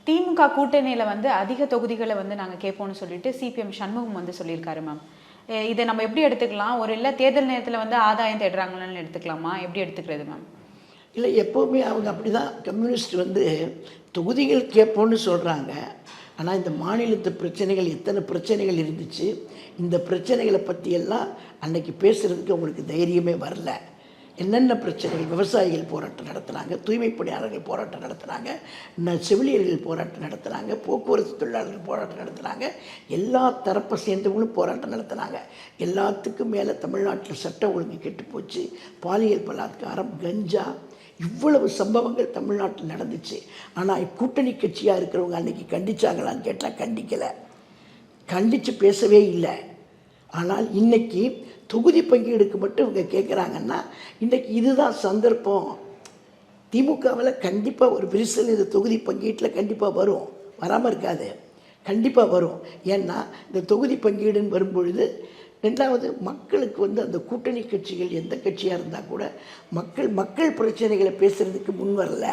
திமுக கூட்டணியில் வந்து அதிக தொகுதிகளை வந்து நாங்கள் கேட்போம்னு சொல்லிட்டு சிபிஎம் சண்முகம் வந்து சொல்லியிருக்காரு மேம். இதை நம்ம எப்படி எடுத்துக்கலாம்? ஒரு இல்லை தேர்தல் நேரத்தில் வந்து ஆதாயம் தேடுறாங்கன்னு எடுத்துக்கலாமா? எப்படி எடுத்துக்கிறது மேம்? இல்லை, எப்போவுமே அவங்க அப்படி தான். கம்யூனிஸ்ட் வந்து தொகுதிகள் கேட்போன்னு சொல்கிறாங்க. ஆனால் இந்த மாநிலத்து பிரச்சனைகள் எத்தனை பிரச்சனைகள் இருந்துச்சு, இந்த பிரச்சனைகளை பற்றியெல்லாம் அன்னைக்கு பேசுகிறதுக்கு அவங்களுக்கு தைரியமே வரல. என்னென்ன பிரச்சனைகள், விவசாயிகள் போராட்டம் நடத்துனாங்க, தூய்மை பணியாளர்கள் போராட்டம் நடத்துனாங்க, செவிலியர்கள் போராட்டம் நடத்துனாங்க, போக்குவரத்து தொழிலாளர்கள் போராட்டம் நடத்துனாங்க, எல்லா தரப்பை சேர்ந்தவங்களும் போராட்டம் நடத்துனாங்க. எல்லாத்துக்கும் மேலே தமிழ்நாட்டில் சட்டம் ஒழுங்கு கெட்டு போச்சு, பாலியல் பலாத்காரம், கஞ்சா, இவ்வளவு சம்பவங்கள் தமிழ்நாட்டில் நடந்துச்சு. ஆனால் கூட்டணி கட்சியாக இருக்கிறவங்க அன்றைக்கி கண்டிச்சாங்களான்னு கேட்டால் கண்டிக்கலை, கண்டித்து பேசவே இல்லை. ஆனால் இன்றைக்கி தொகுதி பங்கீடுக்கு மட்டும் இவங்க கேட்குறாங்கன்னா இன்றைக்கி இதுதான் சந்தர்ப்பம். திமுகவில் கண்டிப்பாக ஒரு விரிசல் இந்த தொகுதி பங்கீட்டில் கண்டிப்பாக வரும், வராமல் இருக்காது, கண்டிப்பாக வரும். ஏன்னா இந்த தொகுதி பங்கீடுன்னு வரும்பொழுது ரெண்டாவது மக்களுக்கு வந்து அந்த கூட்டணி கட்சிகள் எந்த கட்சியாக இருந்தால் கூட மக்கள் பிரச்சனைகளை பேசுகிறதுக்கு முன் வரல.